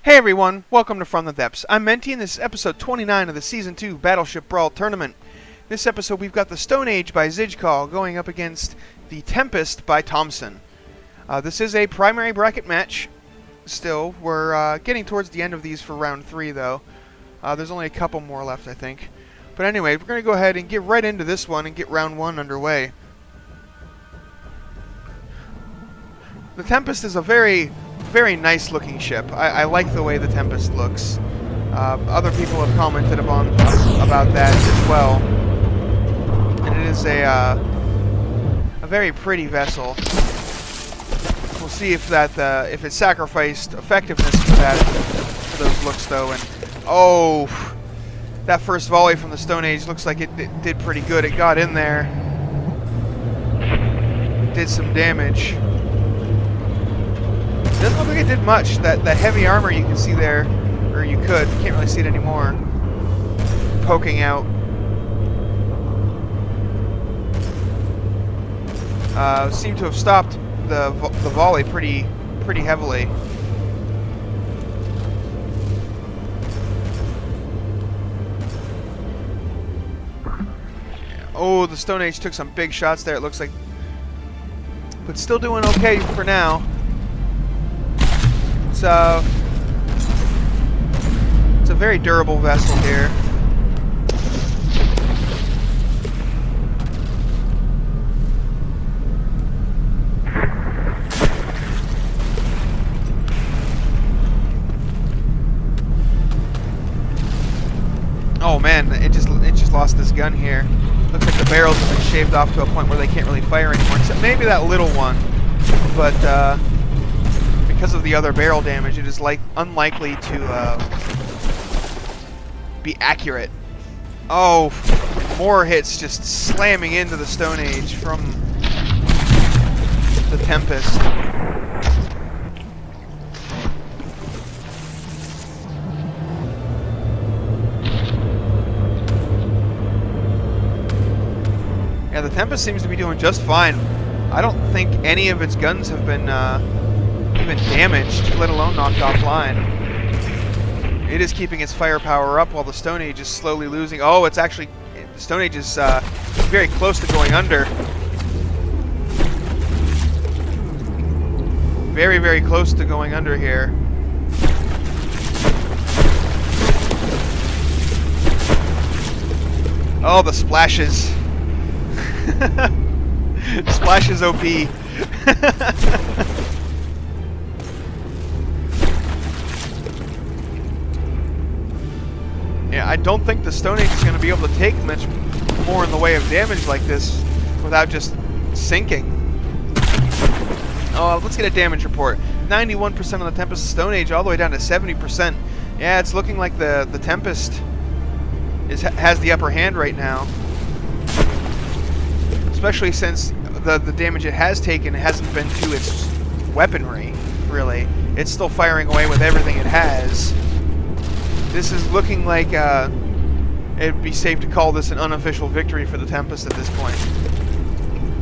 Hey everyone, welcome to From the Depths. I'm Menti and this is episode 29 of the Season 2 Battleship Brawl Tournament. This episode we've got the Stone Age by Zijkal going up against the Tempest by Thompson. This is a primary bracket match. Still, we're getting towards the end of these for round 3 though. There's only a couple more left I think. But anyway, we're going to go ahead and get right into this one and get round 1 underway. The Tempest is a very nice looking ship. I like the way the Tempest looks. Other people have commented about that as well. And it is a very pretty vessel. We'll see if it sacrificed effectiveness for those looks though. And oh, that first volley from the Stone Age looks like it did pretty good. It got in there, did some damage. Doesn't look like it did much. That heavy armor you can see there, or you could, can't really see it anymore, poking out. Seemed to have stopped the volley pretty heavily. Oh, the Stone Age took some big shots there, it looks like. But still doing okay for now. So, it's a very durable vessel here. Oh man, it just lost this gun here. Looks like the barrels have been shaved off to a point where they can't really fire anymore, except maybe that little one. But because of the other barrel damage, it is unlikely to be accurate. Oh, more hits just slamming into the Stone Age from the Tempest. Yeah, the Tempest seems to be doing just fine. I don't think any of its guns have been even damaged, let alone knocked offline. It is keeping its firepower up while the Stone Age is slowly losing. Oh, it's actually, the Stone Age is very close to going under. Very close to going under here. Oh, the splashes. Splashes OP. Yeah, I don't think the Stone Age is going to be able to take much more in the way of damage like this without just sinking. Oh, let's get a damage report. 91% on the Tempest, Stone Age all the way down to 70%. Yeah, it's looking like the Tempest has the upper hand right now. Especially since the damage it has taken hasn't been to its weaponry, really. It's still firing away with everything it has. This is looking like it'd be safe to call this an unofficial victory for the Tempest at this point.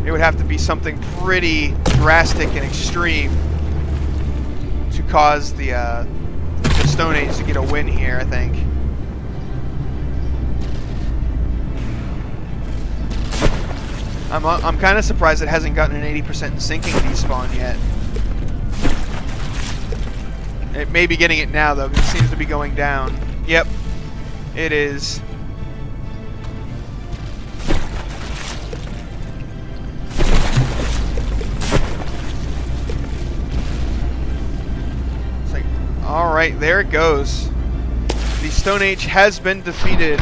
It would have to be something pretty drastic and extreme to cause the Stone Age to get a win here, I think. I'm kind of surprised it hasn't gotten an 80% sinking despawn yet. It may be getting it now, though, because it seems to be going down. Yep, it is. It's like, alright, there it goes. The Stone Age has been defeated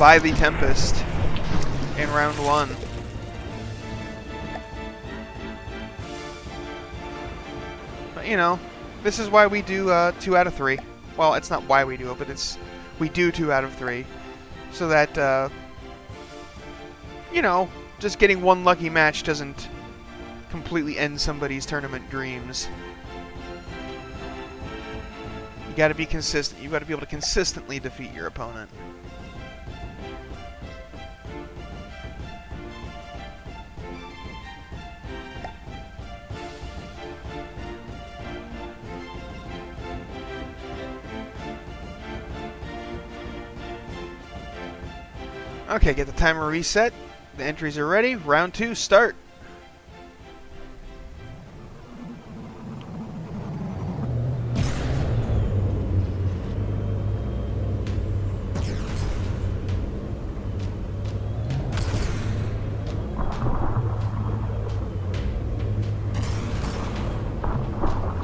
by the Tempest in round 1. But, you know, this is why we do 2 out of 3. Well, it's not why we do it, but we do 2 out of 3. So that, you know, just getting one lucky match doesn't completely end somebody's tournament dreams. You gotta be consistent. You gotta be able to consistently defeat your opponent. Okay, get the timer reset. The entries are ready. Round 2, start.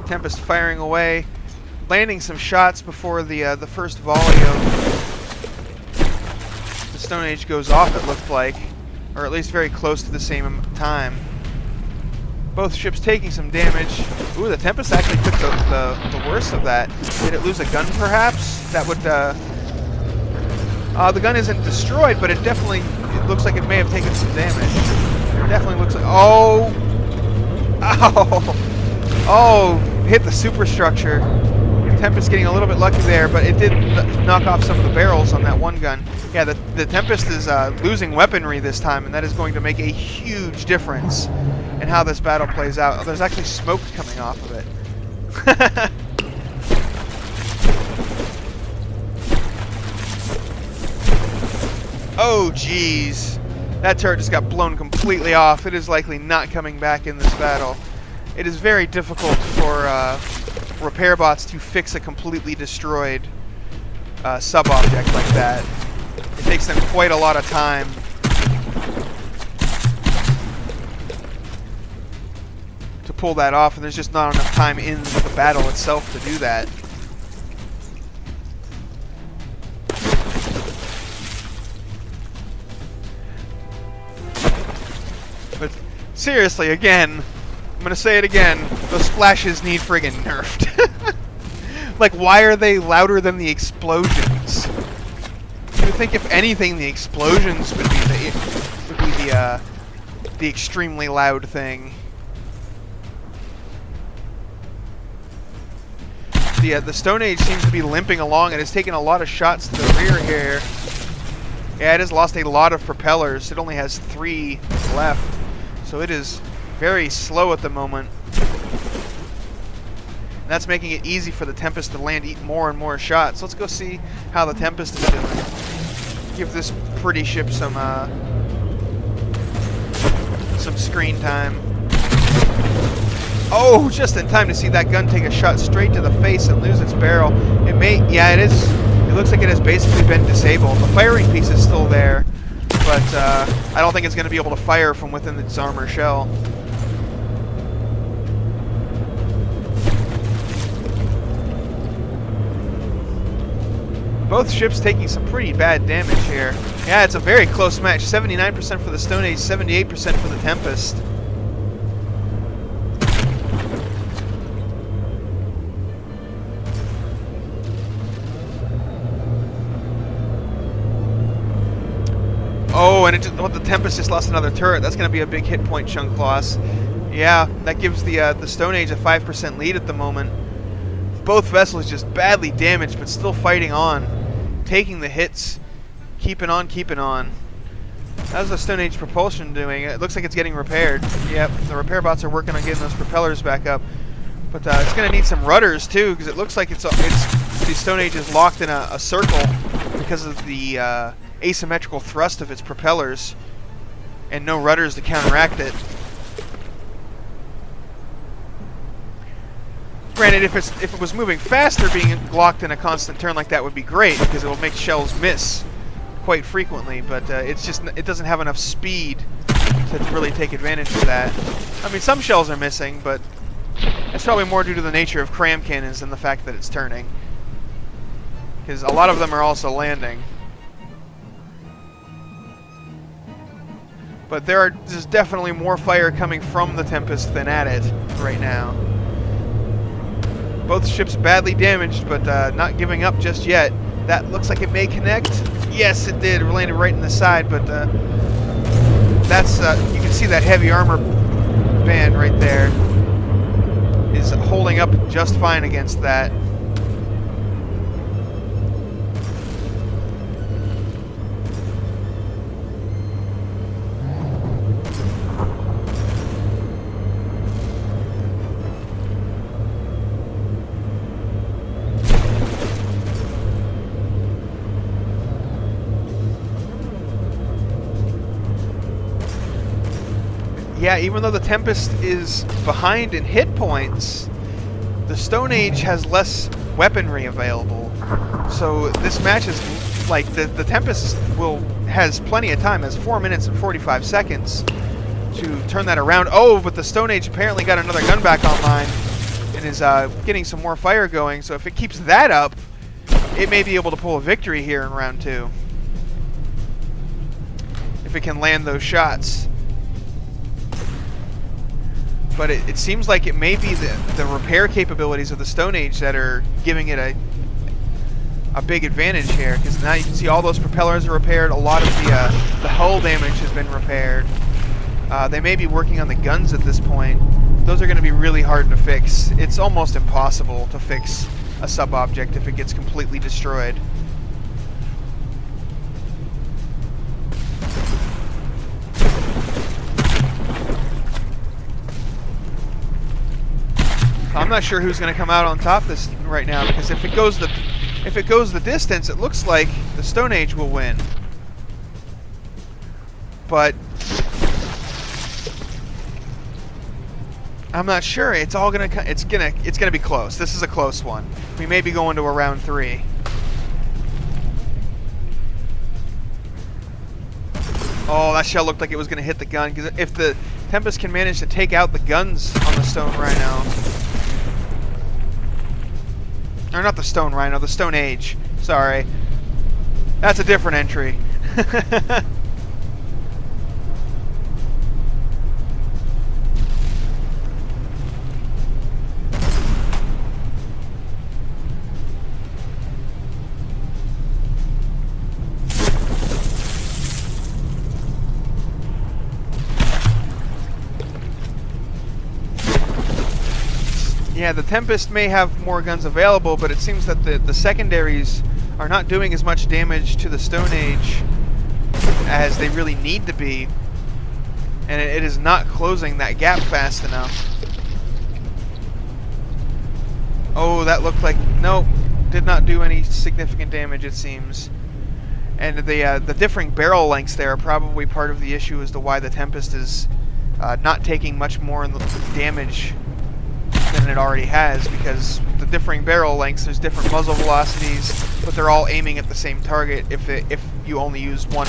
Tempest firing away, landing some shots before the first volley of the Stone Age goes off, it looked like, or at least very close to the same time. Both ships taking some damage. Ooh, the Tempest actually took the worst of that. Did it lose a gun, perhaps? That would, the gun isn't destroyed, but it looks like it may have taken some damage. It definitely looks like, oh! Ow! Oh, hit the superstructure. Tempest getting a little bit lucky there, but it did knock off some of the barrels on that one gun. Yeah, the Tempest is losing weaponry this time, and that is going to make a huge difference in how this battle plays out. Oh, there's actually smoke coming off of it. Oh, jeez. That turret just got blown completely off. It is likely not coming back in this battle. It is very difficult for repair bots to fix a completely destroyed sub-object like that. It takes them quite a lot of time to pull that off, and there's just not enough time in the battle itself to do that. But seriously, again, I'm gonna say it again, those splashes need friggin' nerfed. Like, why are they louder than the explosions? You would think if anything, the explosions would be the extremely loud thing. The Stone Age seems to be limping along and it's taking a lot of shots to the rear here. Yeah, it has lost a lot of propellers. It only has 3 left, so it is very slow at the moment. And that's making it easy for the Tempest to land more and more shots. Let's go see how the Tempest is doing. Give this pretty ship some screen time. Oh, just in time to see that gun take a shot straight to the face and lose its barrel. Yeah, it is. It looks like it has basically been disabled. The firing piece is still there, but I don't think it's going to be able to fire from within its armor shell. Both ships taking some pretty bad damage here. Yeah, it's a very close match. 79% for the Stone Age, 78% for the Tempest. Oh, and the Tempest just lost another turret. That's going to be a big hit point chunk loss. Yeah, that gives the Stone Age a 5% lead at the moment. Both vessels just badly damaged, but still fighting on. Taking the hits, keeping on, keeping on. How's the Stone Age propulsion doing? It looks like it's getting repaired. Yep, the repair bots are working on getting those propellers back up. But it's going to need some rudders too, because it looks like the Stone Age is locked in a circle because of the asymmetrical thrust of its propellers, and no rudders to counteract it. Granted, if it was moving faster, being locked in a constant turn like that would be great, because it will make shells miss quite frequently, but it doesn't have enough speed to really take advantage of that. I mean, some shells are missing, but that's probably more due to the nature of cram cannons than the fact that it's turning, because a lot of them are also landing. But there's definitely more fire coming from the Tempest than at it right now. Both ships badly damaged, but not giving up just yet. That looks like it may connect. Yes, it did. It landed right in the side, but that's you can see that heavy armor band right there is holding up just fine against that. Yeah, even though the Tempest is behind in hit points, the Stone Age has less weaponry available. So this match is like the Tempest has plenty of time, has 4 minutes and 45 seconds to turn that around. Oh, but the Stone Age apparently got another gun back online and is getting some more fire going. So if it keeps that up, it may be able to pull a victory here in round 2. If it can land those shots. But it seems like it may be the repair capabilities of the Stone Age that are giving it a big advantage here, because now you can see all those propellers are repaired. A lot of the hull damage has been repaired. They may be working on the guns at this point. Those are going to be really hard to fix. It's almost impossible to fix a sub-object if it gets completely destroyed. I'm not sure who's going to come out on top this right now, because if it goes the distance, it looks like the Stone Age will win. But I'm not sure. It's gonna be close. This is a close one. We may be going to a round 3. Oh, that shell looked like it was gonna hit the gun, because if the Tempest can manage to take out the guns on the Stone Rhino. Or not the Stone Rhino, the Stone Age. Sorry. That's a different entry. Yeah, the Tempest may have more guns available, but it seems that the secondaries are not doing as much damage to the Stone Age as they really need to be. And it is not closing that gap fast enough. Oh, that looked like... Nope, did not do any significant damage, it seems. And the differing barrel lengths there are probably part of the issue as to why the Tempest is not taking much more in the damage than it already has, because the differing barrel lengths, there's different muzzle velocities, but they're all aiming at the same target if you only use one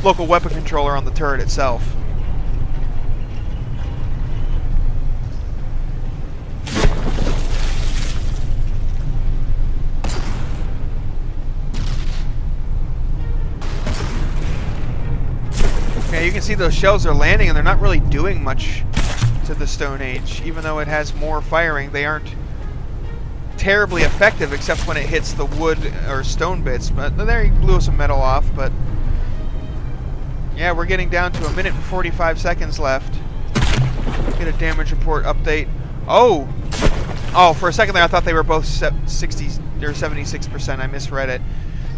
local weapon controller on the turret itself. Yeah, you can see those shells are landing and they're not really doing much to the Stone Age. Even though it has more firing, they aren't terribly effective except when it hits the wood or stone bits. But there, he blew some metal off. But yeah, we're getting down to 1 minute and 45 seconds left. Get a damage report update. Oh, for a second there I thought they were both 60 or 76%. I misread it.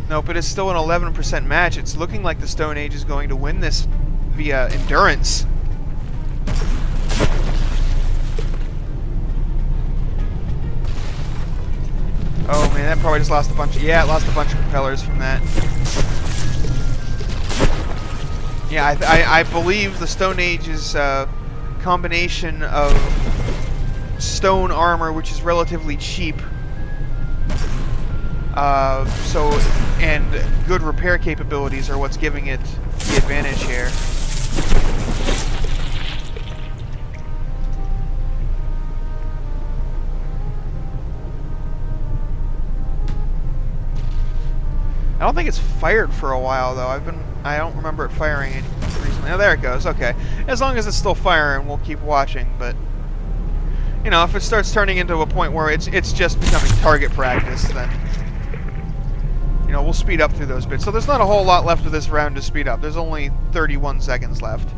Nope, it is still an 11% match. It's looking like the Stone Age is going to win this via endurance. Oh man, that probably just lost a bunch. Yeah, it lost a bunch of propellers from that. Yeah, I believe the Stone Age is a combination of stone armor, which is relatively cheap, and good repair capabilities are what's giving it the advantage here. I don't think it's fired for a while though. I don't remember it firing any recently. Oh, there it goes. Okay. As long as it's still firing, we'll keep watching, but you know, if it starts turning into a point where it's just becoming target practice, then you know, we'll speed up through those bits. So there's not a whole lot left of this round to speed up. There's only 31 seconds left.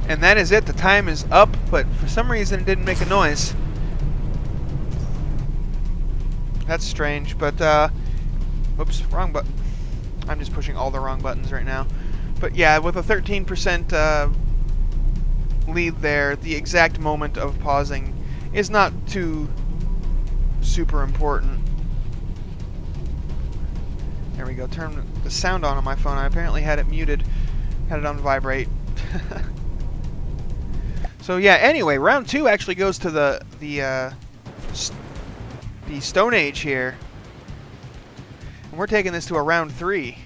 And that is it. The time is up, but for some reason it didn't make a noise. That's strange, but, oops, wrong button. I'm just pushing all the wrong buttons right now. But yeah, with a 13% lead there, the exact moment of pausing is not too super important. There we go. Turn the sound on my phone. I apparently had it muted. Had it on vibrate. So yeah, anyway, round 2 actually goes to the Stone Age here. And we're taking this to a round 3.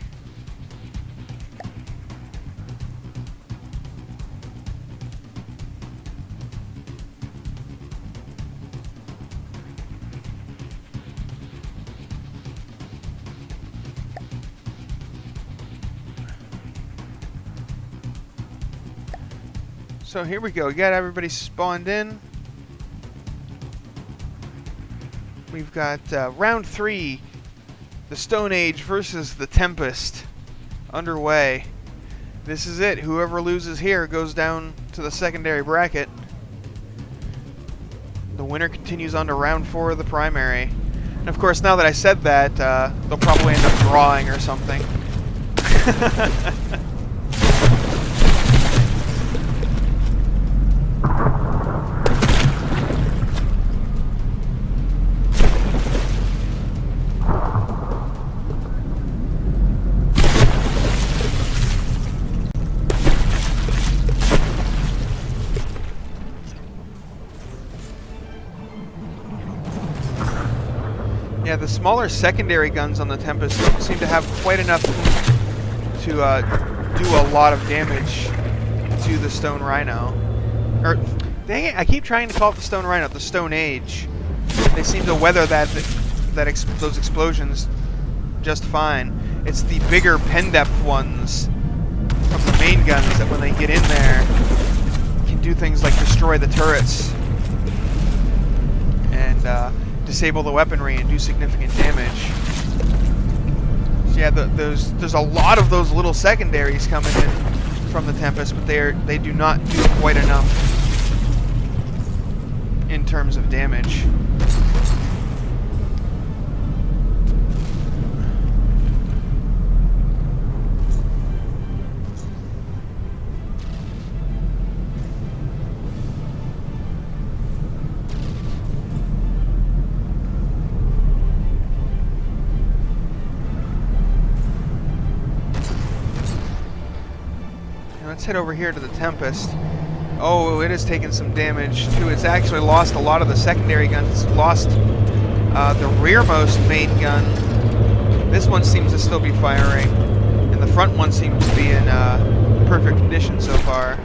So here we go. We got everybody spawned in. We've got round 3, the Stone Age versus the Tempest, underway. This is it. Whoever loses here goes down to the secondary bracket. The winner continues on to round 4 of the primary. And of course, now that I said that, they'll probably end up drawing or something. Yeah, the smaller secondary guns on the Tempest don't seem to have quite enough to do a lot of damage to the Stone Rhino. Or, dang it, I keep trying to call it the Stone Rhino, the Stone Age. They seem to weather those explosions just fine. It's the bigger pen depth ones from the main guns that when they get in there can do things like destroy the turrets and disable the weaponry and do significant damage. So yeah, there's a lot of those little secondaries coming in from the Tempest, but they do not do quite enough in terms of damage. Let's head over here to the Tempest. Oh, it has taken some damage too. It's actually lost a lot of the secondary guns. It's lost the rearmost main gun. This one seems to still be firing, and the front one seems to be in perfect condition so far.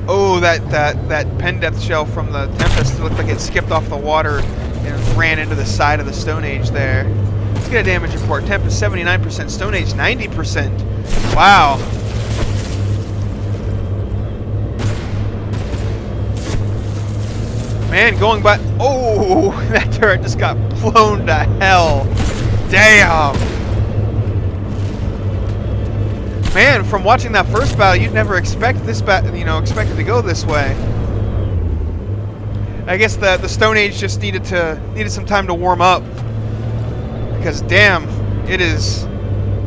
Oh, that pen depth shell from the Tempest looked like it skipped off the water and ran into the side of the Stone Age there. Let's get a damage report. Tempest 79%, Stone Age 90%. Wow. Man, going by... Oh, that turret just got blown to hell. Damn. Man, from watching that first battle, you'd never expect this expect it to go this way. I guess the Stone Age just needed some time to warm up, because damn, it is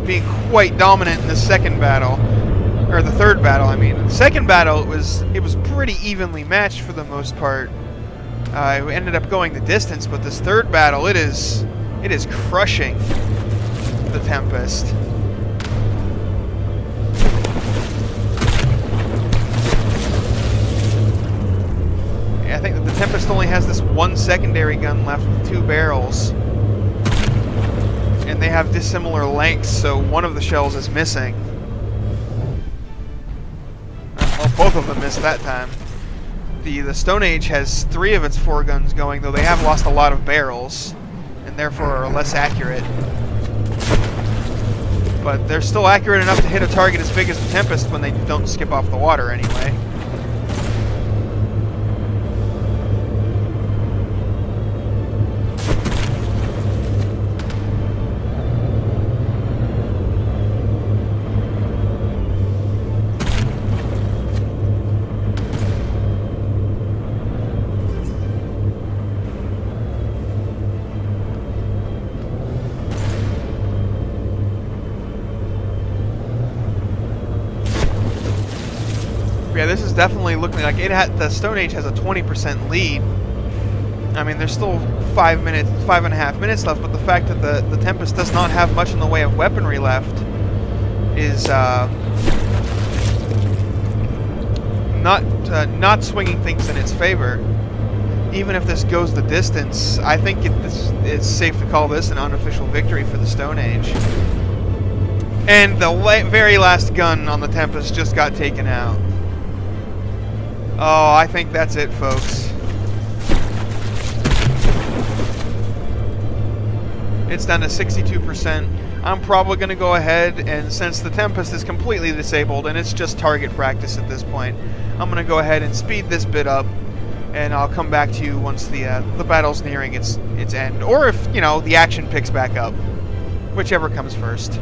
being quite dominant in the second battle, or the third battle. I mean, the second battle it was pretty evenly matched for the most part. It ended up going the distance, but this third battle, it is crushing the Tempest. I think that the Tempest only has this one secondary gun left with 2 barrels. And they have dissimilar lengths, so one of the shells is missing. Well, both of them missed that time. The Stone Age has 3 of its 4 guns going, though they have lost a lot of barrels, and therefore are less accurate. But they're still accurate enough to hit a target as big as the Tempest when they don't skip off the water anyway. is definitely looking like the Stone Age has a 20% lead. I mean, there's still 5.5 minutes left, but the fact that the Tempest does not have much in the way of weaponry left is not swinging things in its favor. Even if this goes the distance, I think it's safe to call this an unofficial victory for the Stone Age. And the very last gun on the Tempest just got taken out. Oh, I think that's it, folks. It's down to 62%. I'm probably going to go ahead, and since the Tempest is completely disabled and it's just target practice at this point, I'm going to go ahead and speed this bit up, and I'll come back to you once the battle's nearing its end, or if, you know, the action picks back up, whichever comes first.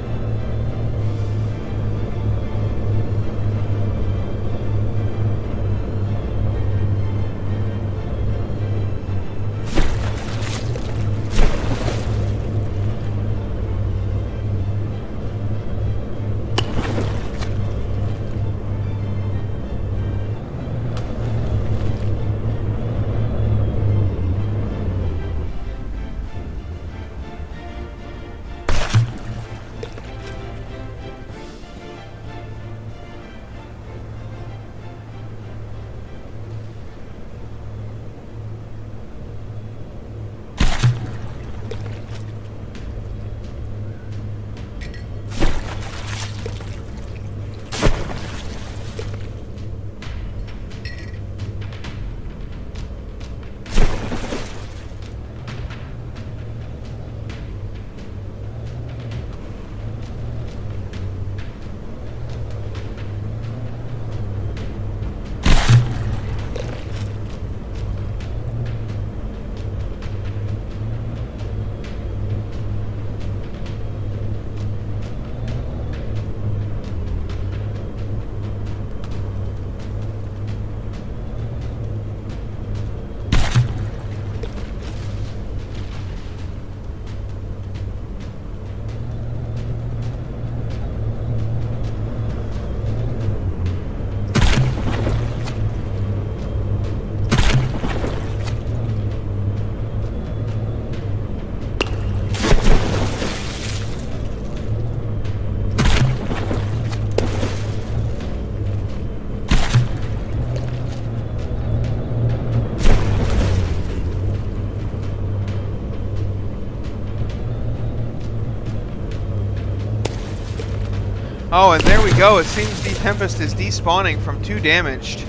Oh, and there we go. It seems the Tempest is despawning from 2 damaged.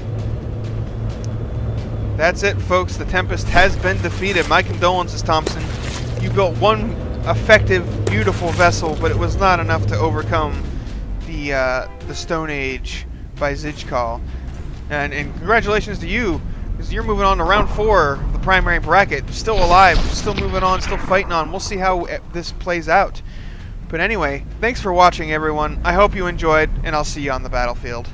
That's it, folks. The Tempest has been defeated. My condolences, Thompson. You built one effective, beautiful vessel, but it was not enough to overcome the Stone Age by Zijkal. And congratulations to you, because you're moving on to round 4 of the primary bracket. Still alive, still moving on, still fighting on. We'll see how this plays out. But anyway, thanks for watching, everyone. I hope you enjoyed, and I'll see you on the battlefield.